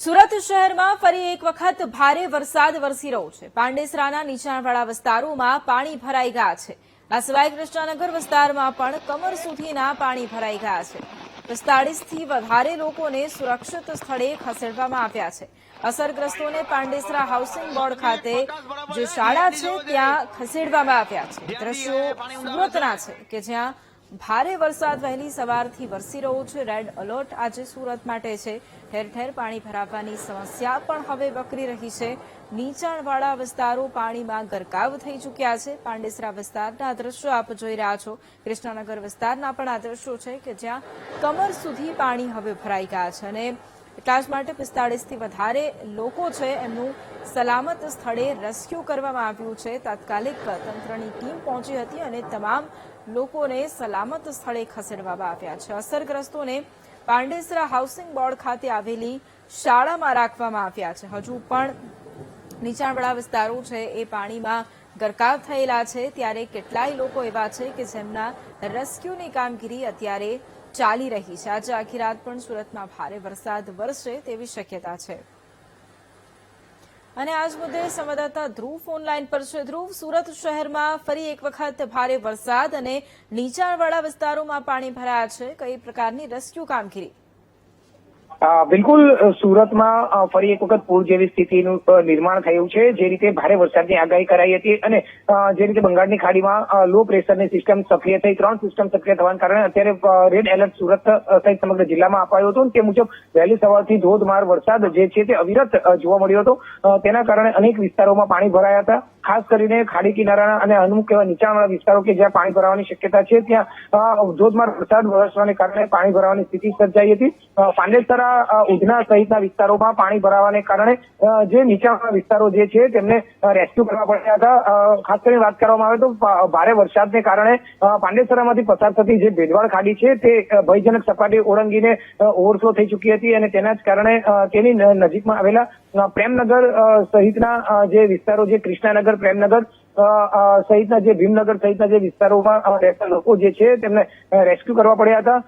સુરત શહેરમાં ફરી એક વખત ભારે વરસાદ વરસી રહ્યો છે। પાંડેસરાના નીચાણવાળા વિસ્તારોમાં પાણી ભરાઈ ગયા છે। આ સિવાય કૃષ્ણનગર વિસ્તારમાં પણ કમર સુધીના પાણી ભરાઈ ગયા છે। 45થી વધારે લોકોને સુરક્ષિત સ્થળે ખસેડવામાં આવ્યા છે। અસરગ્રસ્તોને પાંડેસરા હાઉસિંગ બોર્ડ ખાતે જે શાળા છે ત્યાં ખસેડવામાં આવ્યા છે। દ્રશ્યો સુરતના છે કે જ્યાં ભારે વરસાદ વહેલી સવારથી વરસી રહ્યો છે। રેડ એલર્ટ આજે સુરત માટે છે। ઠેર ઠેર પાણી ભરાવાની સમસ્યા પણ હવે વકરી રહી છે। નીચાણવાળા વિસ્તારો પાણીમાં ગરકાવ થઈ ચૂક્યા છે। પાંડેસરા વિસ્તારના દ્રશ્યો આપ જોઈ રહ્યા છો। કૃષ્ણનગર વિસ્તારના પણ આ દ્રશ્યો છે કે જ્યાં કમર સુધી પાણી હવે ભરાઈ ગયા છે અને એટલા જ માટે 45થી વધારે લોકો છે એમનું સલામત સ્થળે રેસ્ક્યુ કરવામાં આવ્યું છે। તાત્કાલિક તંત્રની ટીમ પહોંચી હતી અને તમામ લોકોને સલામત સ્થળે ખસેડવામાં આવ્યા છે। અસરગ્રસ્તોને પાંડેસરા હાઉસિંગ બોર્ડ ખાતે આવેલી શાળામાં રાખવામાં આવ્યા છે। હજુ પણ નીચાણવાળા વિસ્તારો છે એ પાણીમાં ગરકાવ થયેલા છે ત્યારે કેટલાય લોકો એવા છે કે જેમના રેસ્ક્યુની કામગીરી અત્યારે ચાલી રહી છે। આજે આખી રાત પણ સુરતમાં ભારે વરસાદ વરસે તેવી શક્યતા છે અને આજ મુદ્દે સંવાદદાતા ધ્રુવ ફોન લાઈન પર છે। ધ્રુવ, સુરત શહેરમાં ફરી એક વખત ભારે વરસાદ અને નીચાણવાળા વિસ્તારોમાં પાણી ભરાયા છે। કઈ પ્રકારની રેસ્ક્યુ કામગીરી? બિલકુલ, સુરતમાં ફરી એક વખત પૂર જેવી સ્થિતિનું નિર્માણ થયું છે। જે રીતે ભારે વરસાદની આગાહી કરાઈ હતી અને જે રીતે બંગાળની ખાડીમાં લો પ્રેશરની સિસ્ટમ સક્રિય થઈ, 3 સિસ્ટમ સક્રિય થવાના કારણે અત્યારે રેડ એલર્ટ સુરત સહિત સમગ્ર જિલ્લામાં અપાયો હતો। તે મુજબ વહેલી સવારથી ધોધમાર વરસાદ જે છે તે અવિરત જોવા મળ્યો હતો। તેના કારણે અનેક વિસ્તારોમાં પાણી ભરાયા હતા। ખાસ કરીને ખાડી કિનારાના અને અમુક એવા નીચાણવાળા વિસ્તારો કે જ્યાં પાણી ભરાવાની શક્યતા છે ત્યાં ધોધમાર વરસાદ વરસવાને કારણે પાણી ભરાવાની સ્થિતિ સર્જાઈ હતી। પાંડેસરા, ઉધના સહિતના વિસ્તારોમાં પાણી ભરાવાને કારણે જે નીચાણવાળા વિસ્તારો જે છે તેમને રેસ્ક્યુ કરવા પડ્યા હતા। ખાસ કરીને વાત કરવામાં આવે તો ભારે વરસાદને કારણે પાંડેસરામાંથી પસાર થતી જે ભેદવાડ ખાડી છે તે ભયજનક સપાટી ઓળંગીને ઓવરફ્લો થઈ ચૂકી હતી અને તેના જ કારણે તેની નજીકમાં આવેલા પ્રેમનગર સહિતના જે વિસ્તારો, જે કૃષ્ણનગર, પ્રેમનગર સહિતના જે ભીમનગર સહિતના જે વિસ્તારોમાં રહેતા લોકો જે છે તેમને રેસ્ક્યુ કરવા પડ્યા હતા।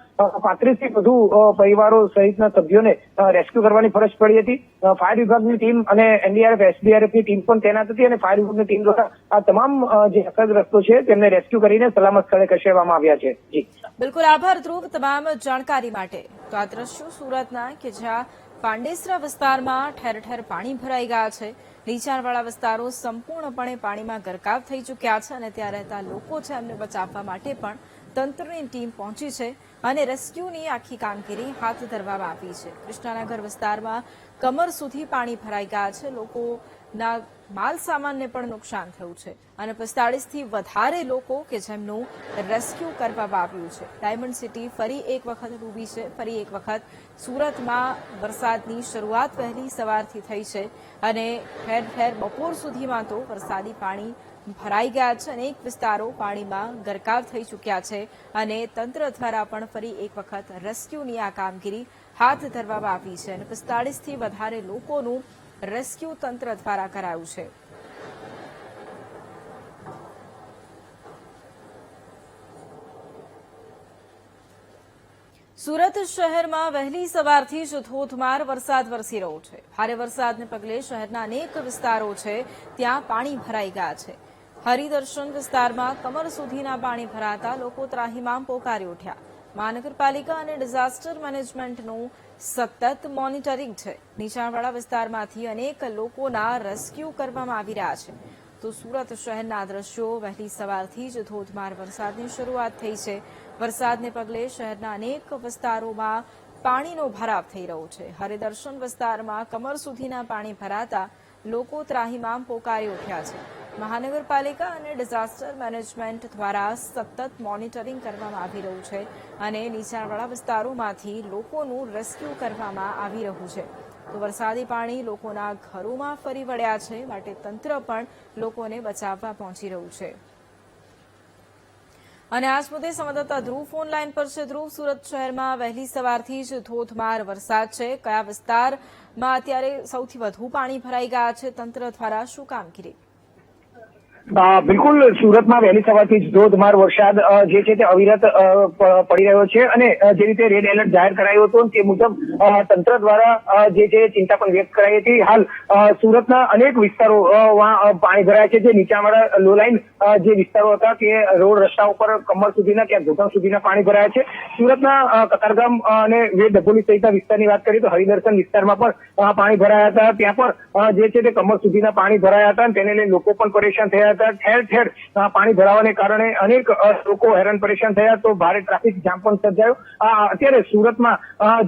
35થી વધુ પરિવારો સહિતના સભ્યોને રેસ્ક્યુ કરવાની ફરજ પડી હતી। ફાયર વિભાગની ટીમ અને એનડીઆરએફ, એસડીઆરએફની ટીમ પણ તૈનાત હતી અને ફાયર વિભાગની ટીમ દ્વારા આ તમામ જે અસરગ્રસ્તો છે તેમને રેસ્ક્યુ કરીને સલામત સ્થળે ખસેડવામાં આવ્યા છે। જી બિલકુલ, આભાર ધ્રુવ તમામ જાણકારી માટે। તો આ દ્રશ્યો સુરતના કે જ્યાં પાંડેસરા વિસ્તારમાં ઠેર ઠેર પાણી ભરાઈ ગયા છે। નીચાણવાળા વિસ્તારો સંપૂર્ણપણે પાણીમાં ગરકાવ થઈ ચૂક્યા છે અને ત્યાં રહેતા લોકો છે એમને બચાવવા માટે પણ તંત્રની ટીમ પહોંચી છે અને રેસ્ક્યુની આખી કામગીરી હાથ ધરવામાં આવી છે। કૃષ્ણનગર વિસ્તારમાં કમર સુધી પાણી ભરાઈ ગયા છે। લોકોના માલ સામાનને પણ નુકસાન થયું છે અને 45થી વધારે લોકો કે જેમનું રેસ્ક્યુ કરવામાં આવ્યું છે। ડાયમંડ સિટી ફરી એક વખત ડૂબી છે। ફરી એક વખત સુરતમાં વરસાદની શરૂઆત વહેલી સવારથી થઈ છે અને ઠેર ઠેર બપોર સુધીમાં તો વરસાદી પાણી ભરાઈ ગયા છે। અનેક વિસ્તારો પાણીમાં ગરકાવ થઈ ચૂક્યા છે અને તંત્ર દ્વારા પણ ફરી એક વખત રેસ્ક્યુની આ કામગીરી હાથ ધરવામાં આવી છે અને 45થી વધારે લોકોનું રેસ્ક્યુ તંત્ર દ્વારા કરાયું છે। સુરત શહેરમાં વહેલી સવારથી જ ધોધમાર વરસાદ વરસી રહ્યો છે। ભારે વરસાદને પગલે શહેરના અનેક વિસ્તારો છે ત્યાં પાણી ભરાઈ ગયા છે। હરિદર્શન વિસ્તારમાં કમર સુધીના પાણી ભરાતા લોકો ત્રાહિમામ પોકારી ઉઠ્યા। મહાનગરપાલિકા અને ડિઝાસ્ટર મેનેજમેન્ટનું સતત મોનિટરિંગ છે। નીચાણવાળા વિસ્તારમાંથી અનેક લોકોના રેસ્ક્યુ કરવામાં આવી રહ્યા છે। તો સુરત શહેરના દ્રશ્યો વહેલી સવારથી જ ધોધમાર વરસાદની શરૂઆત થઈ છે। વરસાદને પગલે શહેરના અનેક વિસ્તારોમાં પાણીનો ભરાવ થઈ રહ્યો છે। હરિદર્શન વિસ્તારમાં કમર સુધીના પાણી ભરાતા લોકો ત્રાહિમામ પોકારી ઉઠ્યા છે। મહાનગરપાલિકા અને ડિઝાસ્ટર મેનેજમેન્ટ દ્વારા સતત મોનિટરિંગ કરવામાં આવી રહ્યું છે અને નીચાણવાળા વિસ્તારોમાંથી લોકોનું રેસ્ક્યુ કરવામાં આવી રહ્યું છે। તો વરસાદી પાણી લોકોના ઘરોમાં ફરી વળ્યા છે માટે તંત્ર પણ લોકોને બચાવવા પહોંચી રહ્યું છે અને આ મુદ્દે સંવાદદાતા ધ્રુવ ફોન લાઈન પર છે। ધ્રુવ, સુરત શહેરમાં વહેલી સવારથી જ ધોધમાર વરસાદ છે। કયા વિસ્તારમાં અત્યારે સૌથી વધુ પાણી ભરાઈ ગયા છે? તંત્ર દ્વારા શું કામગીરી? બિલકુલ સુરતમાં વહેલી સવારથી જ ધોધમાર વરસાદ જે છે તે અવિરત પડી રહ્યો છે અને જે રીતે રેડ એલર્ટ જાહેર કરાયું હતું તે મુજબ તંત્ર દ્વારા જે છે ચિંતા પણ વ્યક્ત કરાઈ હતી. હાલ સુરતના અનેક વિસ્તારો પાણી ભરાયા છે. જે નીચાણવાળા લો લાઈન જે વિસ્તારો હતા તે રોડ રસ્તા ઉપર કમર સુધીના ક્યાંક ઘૂંટણ સુધીના પાણી ભરાયા છે. સુરતના કતારગામ અને વેડ ડભોલી સહિતના વિસ્તારની વાત કરીએ તો હરિદર્શન વિસ્તારમાં પણ પાણી ભરાયા હતા. ત્યાં પણ જે છે તે કમર સુધીના પાણી ભરાયા હતા અને તેને લઈને લોકો પણ પરેશાન થયા હતા. ઠેર ઠેર પાણી ભરાવાને કારણે અનેક લોકો હેરાન પરેશાન થયા તો ભારે ટ્રાફિક જામ પણ સર્જાયો. અત્યારે સુરતમાં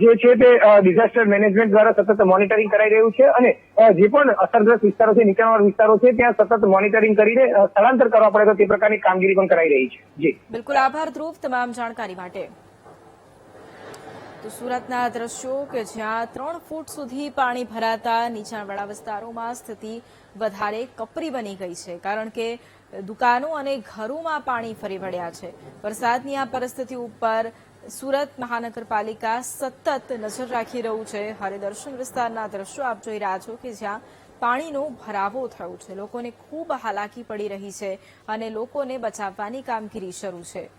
જે છે તે ડિઝાસ્ટર મેનેજમેન્ટ દ્વારા સતત મોનિટરિંગ કરાઈ રહ્યું છે અને જે પણ અસરગ્રસ્ત વિસ્તારો છે, નીચાણવાળા વિસ્તારો છે, ત્યાં સતત મોનિટરિંગ કરીને સ્થળાંતર કરવા પડે તો તે પ્રકારની કામગીરી પણ કરાઈ રહી છે. જી બિલકુલ આભાર ધ્રુવ તમામ જાણકારી માટે. તો સુરતના દ્રશ્યો કે જ્યાં 3 ફૂટ સુધી પાણી ભરાતા નીચાણવાળા વિસ્તારોમાં સ્થિતિ વધારે કપરી બની ગઈ છે, કારણ કે દુકાનો અને ઘરોમાં પાણી ફરી વળ્યા છે. વરસાદની આ પરિસ્થિતિ ઉપર સુરત મહાનગરપાલિકા સતત નજર રાખી રહ્યું છે. હરિદર્શન વિસ્તારના દ્રશ્યો આપ જોઈ રહ્યા છો કે જ્યાં પાણીનો ભરાવો થયો છે. લોકોને ખૂબ હાલાકી પડી રહી છે અને લોકોને બચાવવાની કામગીરી શરૂ છે.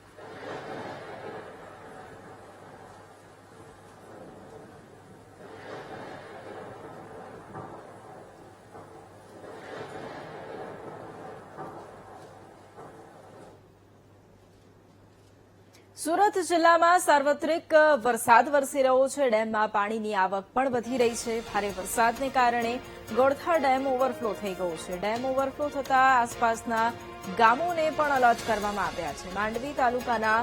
સુરત જિલ્લામાં સાર્વત્રિક વરસાદ વરસી રહ્યો છે. ડેમમાં પાણીની આવક પણ વધી રહી છે. ભારે વરસાદને કારણે ગોળથા ડેમ ઓવરફ્લો થઈ ગયો છે. ડેમ ઓવરફ્લો થતા આસપાસના ગામોને પણ એલર્ટ કરવામાં આવ્યા છે. માંડવી તાલુકાના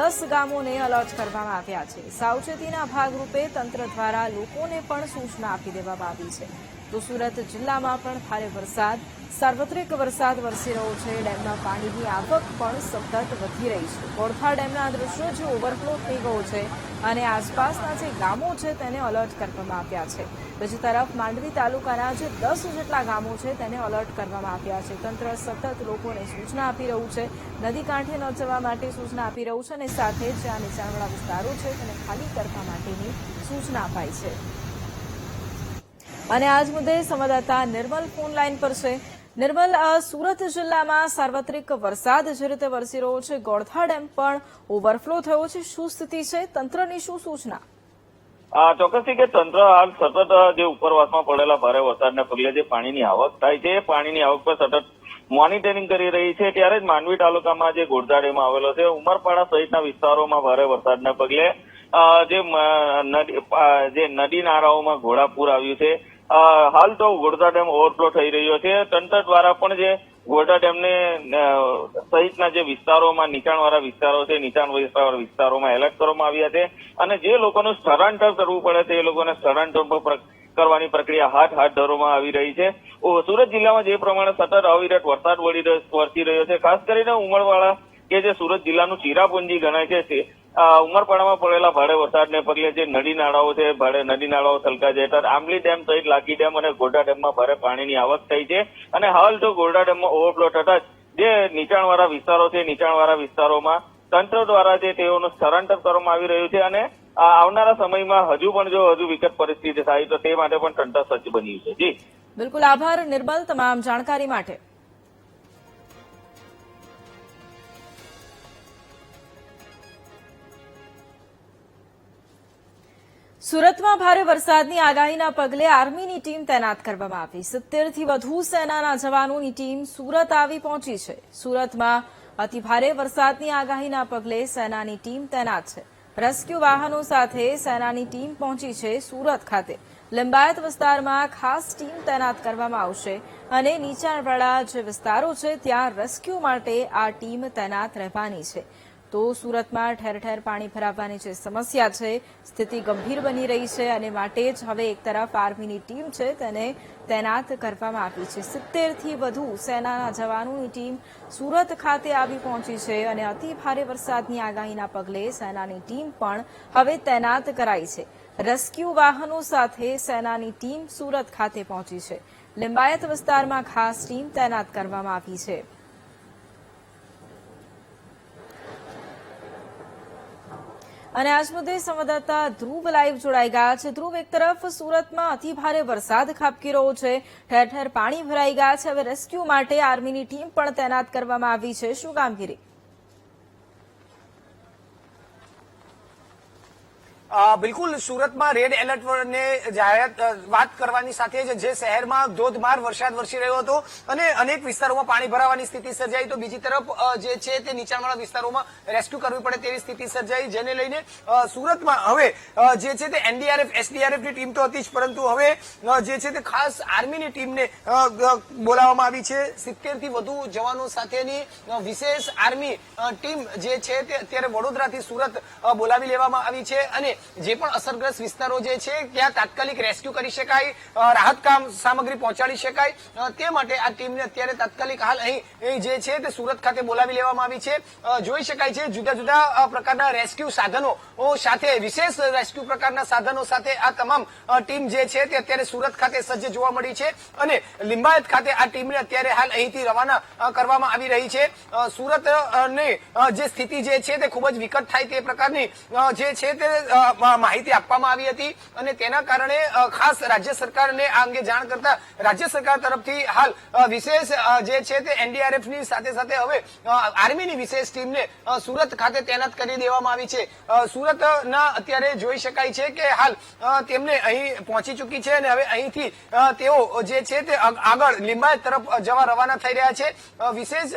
10 ગામોને એલર્ટ કરવામાં આવ્યા છે. સાવચેતીના ભાગરૂપે તંત્ર દ્વારા લોકોને પણ સૂચના આપી દેવામાં આવી છે. તો સુરત જિલ્લામાં પણ ભારે વરસાદ, સાર્વત્રિક વરસાદ વરસી રહ્યો છે. ડેમમાં પાણીની આવક પણ સતત વધી રહી છે. ગોળથા ડેમના દ્રશ્યો જે ઓવરફ્લો થઈ ગયો છે અને આસપાસના જે ગામો છે તેને એલર્ટ કરવામાં આવ્યા છે. બીજી તરફ માંડવી તાલુકાના જે 10 જેટલા ગામો છે તેને એલર્ટ કરવામાં આવ્યા છે. તંત્ર સતત લોકોને સૂચના આપી રહ્યું છે, નદી કાંઠે ન જવા માટે સૂચના આપી રહ્યું છે અને સાથે જ આ નીચાણવાળા વિસ્તારો છે તેને ખાલી કરવા માટેની સૂચના અપાઈ છે. અને આજ મુદ્દે સંવાદદાતા નિર્મલ ફોન લાઈન પર છે. નિર્મલ, સુરત જિલ્લામાં સાર્વત્રિક વરસાદ જે રીતે વરસી રહ્યો છે, ગોળથા ડેમ પણ ઓવરફ્લો થયો છે. શું સ્થિતિ છે? તંત્રની શું સૂચના? ચોક્કસથી કે તંત્ર હાલ સતત જે ઉપરવાસમાં પડેલા ભારે વરસાદને પગલે જે પાણીની આવક થાય છે, પાણીની આવક પર સતત મોનિટરિંગ કરી રહી છે. ત્યારે જ માંડવી તાલુકામાં જે ગોળથા ડેમ આવેલો છે, ઉમરપાડા સહિતના વિસ્તારોમાં ભારે વરસાદને પગલે જે નદી નાળાઓમાં ઘોડાપૂર આવ્યું છે. હાલ તો ગોળથા ડેમ ઓવરફ્લો થઈ રહ્યો છે. તંત્ર દ્વારા પણ જે ગોળથા ડેમને સહિતના જે વિસ્તારોમાં નીચાણવાળા વિસ્તારો છે, નીચાણવાળા વિસ્તારોમાં એલર્ટ કરવામાં આવ્યા છે અને જે લોકોનું સ્થળાંતર કરવું પડે છે એ લોકોને સ્થળાંતર કરવાની પ્રક્રિયા હાથ ધરવામાં આવી રહી છે. સુરત જિલ્લામાં જે પ્રમાણે સતત અવિરત વરસાદ વરસી રહ્યો છે, ખાસ કરીને ઉમરવાડા કે જે સુરત જિલ્લાનું ચિરાપુંજી ગણાય છે, ઉમરપાડામાં પડેલા ભારે વરસાદને પગલે જે નદી નાળાઓ છે, ભારે નદી નાળાઓ છલકાઈ જતા આંબલી ડેમ સહિત લાકી ડેમ અને ગોળથા ડેમમાં ભારે પાણીની આવક થઈ છે અને હાલ તો ગોળથા ડેમમાં ઓવરફ્લો થતા જ જે નીચાણવાળા વિસ્તારો છે, નીચાણવાળા વિસ્તારોમાં તંત્ર દ્વારા જે તેઓનું સ્થળાંતર કરવામાં આવી રહ્યું છે અને આવનારા સમયમાં હજુ વિકટ પરિસ્થિતિ થાય તો તે માટે પણ તંત્ર સજ્જ બન્યું છે. જી બિલકુલ આભાર નિર્મલ તમામ જાણકારી માટે. સુરતમાં ભારે વરસાદની આગાહીના પગલે આર્મીની ટીમ તૈનાત કરવામાં આવી. 70થી વધુ સેનાના જવાનોની ટીમ સુરત આવી પહોંચી છે. સુરતમાં અતિભારે વરસાદની આગાહીના પગલે સેનાની ટીમ તૈનાત છે. રેસ્ક્યુ વાહનો સાથે સેનાની ટીમ પહોંચી છે સુરત ખાતે. લિંબાયત વિસ્તારમાં ખાસ ટીમ તૈનાત કરવામાં આવશે અને નીચાણવાળા જે વિસ્તારો છે ત્યાં રેસ્ક્યુ માટે આ ટીમ તૈનાત રહેવાની છે. તો સુરતમાં ઠેર ઠેર પાણી ભરાવાની જે સમસ્યા છે, સ્થિતિ ગંભીર બની રહી છે અને માટે જ હવે એક તરફ આર્મીની ટીમ છે તેને તૈનાત કરવામાં આવી છે. 70થી વધુ સેનાના જવાનોની ટીમ સુરત ખાતે આવી પહોંચી છે અને અતિ ભારે વરસાદની આગાહીના પગલે સેનાની ટીમ પણ હવે તૈનાત કરાઈ છે. રેસ્ક્યુ વાહનો સાથે સેનાની ટીમ સુરત ખાતે પહોંચી છે. લિંબાયત વિસ્તારમાં ખાસ ટીમ તૈનાત કરવામાં આવી છે. અને આજ મુદ્દે સંવાદદાતા ધ્રુવ લાઈવ જોડાઈ ગયા છે. ધ્રુવ, એક તરફ સુરતમાં અતિભારે વરસાદ ખાબકી રહ્યો છે, ઠેર ઠેર પાણી ભરાઈ ગયા છે. હવે રેસ્ક્યુ માટે આર્મીની ટીમ પણ તૈનાત કરવામાં આવી છે. શું કામગીરી? બિલકુલ, સુરતમાં રેડ એલર્ટને જાહેરાત વાત કરવાની સાથે જ જે શહેરમાં ધોધમાર વરસાદ વરસી રહ્યો હતો અને અનેક વિસ્તારોમાં પાણી ભરાવાની સ્થિતિ સર્જાઈ, તો બીજી તરફ જે છે તે નીચાણવાળા વિસ્તારોમાં રેસ્ક્યુ કરવી પડે તેવી સ્થિતિ સર્જાઈ, જેને લઈને સુરતમાં હવે જે છે તે એનડીઆરએફ એસડીઆરએફની ટીમ તો હતી જ, પરંતુ હવે જે છે તે ખાસ આર્મીની ટીમને બોલાવવામાં આવી છે. 70 થી વધુ જવાનો સાથેની વિશેષ આર્મી ટીમ જે છે તે અત્યારે વડોદરાથી સુરત બોલાવી લેવામાં આવી છે અને જે પણ અસરગ્રસ્ત વિસ્તારો જે છે ત્યાં તાત્કાલિક રેસ્ક્યુ કરી શકાય, રાહત કામ સામગ્રી પહોંચાડી શકાય, તે માટે આ ટીમને અત્યારે તાત્કાલિક હાલ અહીં જે છે તે સુરત ખાતે બોલાવી લેવામાં આવી છે. જોઈ શકાય છે જુદા જુદા પ્રકારના રેસ્ક્યુ સાધનો સાથે, વિશેષ રેસ્ક્યુ પ્રકારના સાધનો સાથે આ તમામ ટીમ જે છે તે અત્યારે સુરત ખાતે સજ્જ જોવા મળી છે અને લિંબાયત ખાતે આ ટીમને અત્યારે હાલ અહીંથી રવાના કરવામાં આવી રહી છે. સુરત ને જે સ્થિતિ જે છે તે ખૂબ જ વિકટ થાય તે પ્રકારની જે છે તે માહિતી આપવામાં આવી હતી અને તેના કારણે ખાસ રાજ્ય સરકારને આ અંગે જાણ કરતા રાજ્ય સરકાર તરફથી હાલ વિશેષ જે છે તે એનડીઆરએફની સાથે સાથે હવે આર્મીની વિશેષ ટીમને સુરત ખાતે તૈનાત કરી દેવામાં આવી છે. સુરતના અત્યારે જોઈ શકાય છે કે હાલ તેમને અહીં પહોંચી ચૂકી છે અને હવે અહીંથી તેઓ જે છે તે આગળ લિંબાયત તરફ જવા રવાના થઈ રહ્યા છે. વિશેષ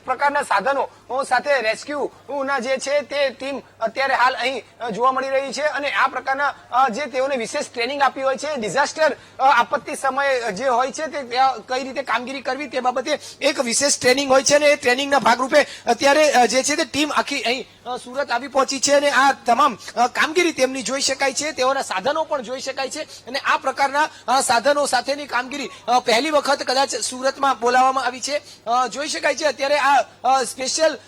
પ્રકારના સાધનો સાથે રેસ્ક્યુના જે છે તે ટીમ અત્યારે હાલ અહીં જોવા મળી રહી છે અને આ પ્રકારના જે તેઓને વિશેષ ટ્રેનિંગ આપી હોય છે, ડિઝાસ્ટર આપત્તિ સમયે જે હોય છે તે કઈ રીતે કામગીરી કરવી તે બાબતે એક વિશેષ ટ્રેનિંગ હોય છે અને એ ટ્રેનિંગના ભાગરૂપે અત્યારે જે છે તે ટીમ આખી અહીં સુરત આવી પહોંચી છે અને આ તમામ કામગીરી તેમની જોઈ શકાય છે, તેઓના સાધનો પણ જોઈ શકાય છે અને આ પ્રકારના સાધનો સાથેની કામગીરી પહેલી વખત કદાચ સુરતમાં બોલાવવામાં આવી છે. જોઈ શકાય છે અત્યારે આ special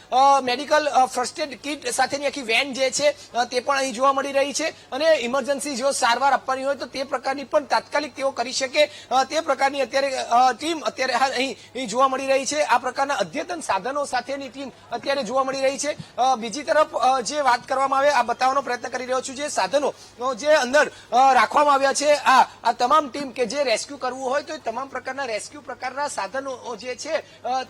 medical first aid kit સાથેની આખી વેન જે છે તે પણ અહીં જોવા મળી રહી છે અને ઇમરજન્સી જો સારવાર આપવાની હોય તો તે પ્રકારની પણ તાત્કાલિક તેઓ કરી શકે તે પ્રકારની અત્યારે ટીમ અત્યારે હાલ અહીં જોવા મળી રહી છે. આ પ્રકારના અદ્યતન સાધનો સાથેની ટીમ અત્યારે જોવા મળી રહી છે. બીજી તરફ જે વાત કરવામાં આવે, આ બતાવવાનો પ્રયત્ન કરી રહ્યો છું, જે સાધનો જે અંદર રાખવામાં આવ્યા છે, આ તમામ ટીમ કે જે રેસ્ક્યુ કરવું હોય તો એ તમામ પ્રકારના રેસ્ક્યુ પ્રકારના સાધનો જે છે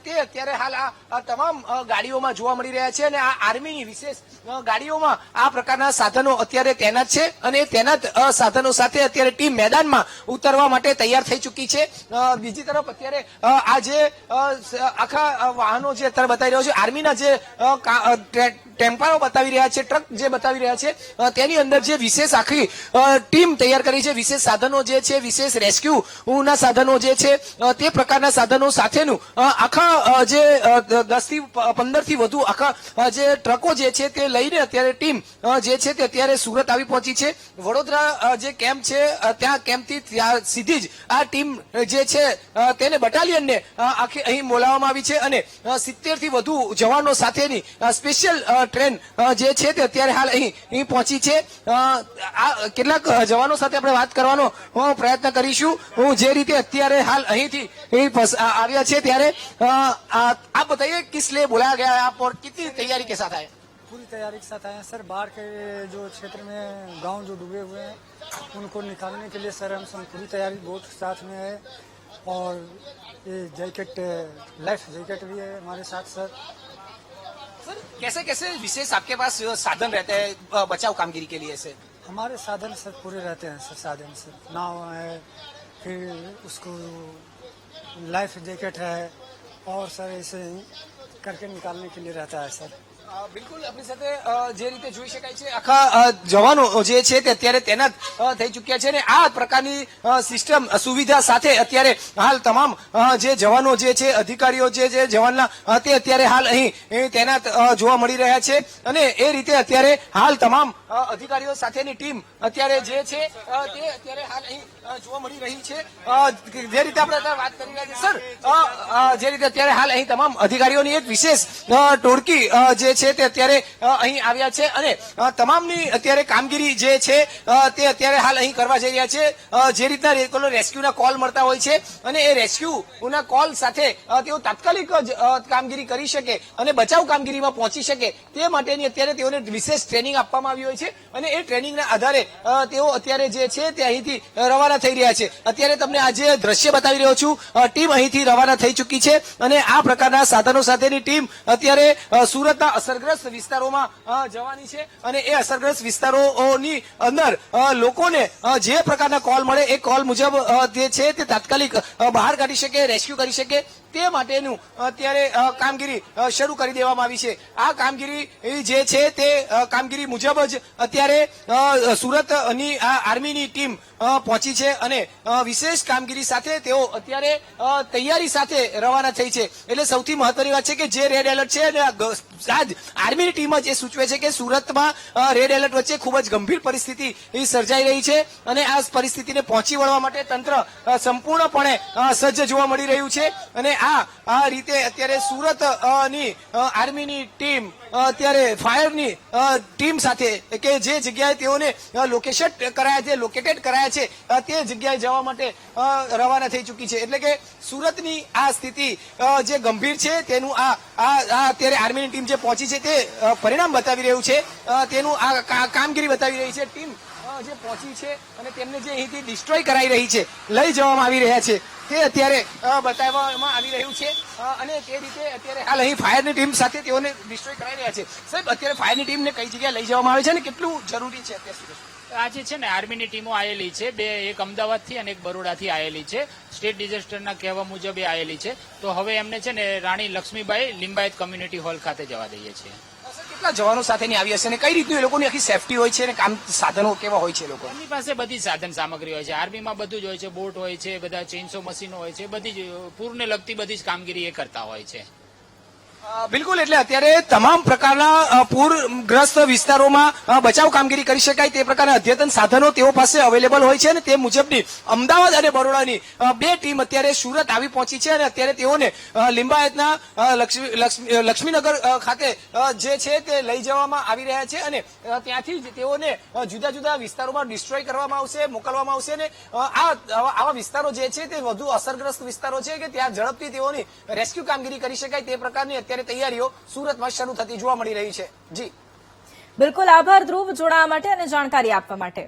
તે અત્યારે હાલ આ તમામ ગાડીઓમાં જોવા મળી રહ્યા છે અને આ આર્મીની વિશેષ ગાડીઓમાં આ પ્રકારના સાધનો અત્યારે તૈનાત છે અને તૈનાત સાધનો સાથે અત્યારે ટીમ મેદાનમાં ઉતરવા માટે તૈયાર થઈ ચૂકી છે. બીજી તરફ અત્યારે આ જે આખા વાહનો જે અત્યારે બતાવી રહ્યો છે, આર્મીના જે ટેમ્પાઓ બતાવી રહ્યા છે, ટ્રક જે બતાવી રહ્યા છે, તેની અંદર જે વિશેષ આખી ટીમ તૈયાર કરી છે, વિશેષ સાધનો જે છે, વિશેષ રેસ્ક્યુના સાધનો જે છે તે પ્રકારના સાધનો સાથેનું આખા જે 10 થી 15 થી વધુ આખા જે ટ્રકો જે છે તે લઈને અત્યારે ટીમ જે છે તે અત્યારે સુરત આવી પહોંચી છે. વડોદરા જે કેમ્પ છે ત્યાં કેમ્પથી સીધી જ આ ટીમ જે છે તેને બટાલિયનને આખી અહીં બોલાવવામાં આવી છે અને 70 થી વધુ જવાનો સાથેની સ્પેશિયલ ટ્રેન જે છે તે અત્યારે હાલ અહીં પહોંચી છે. કેટલાક જવાનો સાથે આપણે વાત કરવાનો પ્રયત્ન કરીશું. હું જે રીતે અત્યારે હાલ અહીંથી આવ્યા છે ત્યારે आप बताइए किस लिए बुलाया गया है आप और कितनी तैयारी के साथ आए? पूरी तैयारी के साथ आए हैं सर. बाढ़ के जो क्षेत्र में गांव जो डूबे हुए हैं उनको निकालने के लिए सर हम सब पूरी तैयारी बोट साथ में है और ये जैकेट, लाइफ जैकेट भी है हमारे साथ सर. सर कैसे कैसे विशेष आपके पास साधन रहते हैं बचाव कामगिरी के लिए से? हमारे साधन सर पूरे रहते हैं सर. साधन सर नाव है, फिर उसको लाइफ जैकेट है और सर ऐसे करके निकालने के लिए रहता है सर. બિલકુલ આપણી સાથે જે રીતે જોઈ શકાય છે આખા જવાનો જે છે તે અત્યારે તૈનાત થઈ ચુક્યા છે અને આ પ્રકારની સિસ્ટમ સુવિધા સાથે અત્યારે હાલ તમામ જે જવાનો જે છે, અધિકારીઓ જે છે જવાનના તે અત્યારે હાલ અહીં તૈનાત જોવા મળી રહ્યા છે અને એ રીતે અત્યારે હાલ તમામ અધિકારીઓ સાથેની ટીમ અત્યારે જે છે તે અત્યારે હાલ અહીં જોવા મળી રહી છે. જે રીતે આપણે અત્યારે વાત કરી રહ્યા છીએ સર, જે રીતે અત્યારે હાલ અહીં તમામ અધિકારીઓની એક વિશેષ ટોળકી જે છે તે અત્યારે અહીં આવ્યા છે અને તમામની અત્યારે કામગીરી જે છે તે અત્યારે હાલ અહીં કરવા જઈ રહ્યા છે. જે રીતના રેસ્ક્યુના કોલ મળતા હોય છે અને એ રેસ્ક્યુના કોલ સાથે તેઓ તાત્કાલિક જ કામગીરી કરી શકે અને બચાવ કામગીરીમાં પહોંચી શકે તે માટેની અત્યારે તેઓને વિશેષ ટ્રેનિંગ આપવામાં આવી હોય છે અને એ ટ્રેનિંગના આધારે તેઓ અત્યારે જે છે તે અહીંથી રવાના થઈ રહ્યા છે. અત્યારે તમને આજે દ્રશ્ય બતાવી રહ્યો છું. ટીમ અહીંથી રવાના થઈ ચૂકી છે અને આ પ્રકારના સાધનો સાથેની ટીમ અત્યારે સુરતના અસરગ્રસ્ત વિસ્તારોમાં જવાની છે અને એ અસરગ્રસ્ત વિસ્તારોની અંદર લોકોને જે પ્રકારના કોલ મળે એ કોલ મુજબ જે છે તે તાત્કાલિક બહાર કાઢી શકે, રેસ્ક્યુ કરી શકે તે માટેનું અત્યારે કામગીરી શરૂ કરી દેવામાં આવી છે. આ કામગીરી જે છે તે કામગીરી મુજબ જ અત્યારે સુરતની આ આર્મીની ટીમ પહોંચી છે અને વિશેષ કામગીરી સાથે તેઓ અત્યારે તૈયારી સાથે રવાના થઈ છે. એટલે સૌથી મહત્વની વાત છે કે જે રેડ એલર્ટ છે અને આજ આર્મીની ટીમ જ એ સૂચવે છે કે સુરતમાં રેડ એલર્ટ વચ્ચે ખૂબ જ ગંભીર પરિસ્થિતિ સર્જાઈ રહી છે અને આ પરિસ્થિતિને પહોંચી વળવા માટે તંત્ર સંપૂર્ણપણે સજ્જ જોવા મળી રહ્યું છે અને આ રીતે અત્યારે સુરતની આર્મીની ટીમ અત્યારે ફાયરની ટીમ સાથે કે જે જગ્યાએ તેઓને લોકેટેડ કરાયા છે તે જગ્યાએ જવા માટે રવાના થઈ ચૂકી છે. એટલે કે સુરતની આ સ્થિતિ જે ગંભીર છે તેનું આ અત્યારે આર્મીની ટીમ જે પહોંચી છે તે પરિણામ બતાવી રહ્યું છે. તેનું આ કામગીરી બતાવી રહી છે. ટીમ જે પહોંચી છે અને તેમને જે અહીંથી ડિસ્ટ્રોય કરાઈ રહી છે, લઈ જવામાં આવી રહ્યા છે તે અત્યારે બતાવવામાં આવી રહ્યું છે અને તે રીતે અત્યારે હાલ અહીં ફાયરની ટીમ સાથે તેઓને ડિસ્ટ્રોય કરાઈ રહ્યા છે. સાહેબ, અત્યારે ફાયરની ટીમને કઈ જગ્યાએ લઈ જવામાં આવે છે અને કેટલું જરૂરી છે અત્યાર સુધી? આજે છે ને આર્મીની ટીમો આવેલી છે, બે, એક અમદાવાદથી અને એક બરોડાથી આવેલી છે. સ્ટેટ ડિઝાસ્ટરના કહેવા મુજબ એ આવેલી છે. તો હવે એમને છે ને રાણી લક્ષ્મીબાઈ લિંબાયત કોમ્યુનિટી હોલ ખાતે જવા દઈએ છીએ. કેટલા જવાનો સાથેની આવી હશે અને કઈ રીતનું એ લોકોની આખી સેફટી હોય છે અને કામ સાધનો કેવા હોય છે? લોકો એમની પાસે બધી સાધન સામગ્રી હોય છે. આર્મીમાં બધું જ હોય છે, બોટ હોય છે, બધા ચેઇનસો મશીનો હોય છે, બધી જ પૂરને લગતી બધી જ કામગીરી એ કરતા હોય છે. બિલકુલ. એટલે અત્યારે તમામ પ્રકારના પૂરગ્રસ્ત વિસ્તારોમાં બચાવ કામગીરી કરી શકાય તે પ્રકારના અદ્યતન સાધનો તેઓ પાસે અવેલેબલ હોય છે અને તે મુજબની અમદાવાદ અને બરોડાની બે ટીમ અત્યારે સુરત આવી પહોંચી છે અને અત્યારે તેઓને લિંબાયતના લક્ષ્મીનગર ખાતે જે છે તે લઈ જવામાં આવી રહ્યા છે અને ત્યાંથી જ તેઓને જુદા જુદા વિસ્તારોમાં ડિસ્ટ્રોય કરવામાં આવશે, મોકલવામાં આવશે અને આવા વિસ્તારો જે છે તે વધુ અસરગ્રસ્ત વિસ્તારો છે કે ત્યાં ઝડપથી તેઓની રેસ્ક્યુ કામગીરી કરી શકાય તે પ્રકારની અત્યારે તૈયારીઓ સુરતમાં શરૂ થતી જોવા મળી રહી છે. જી બિલકુલ, આભાર ધ્રુવ જોડાવા માટે અને જાણકારી આપવા માટે.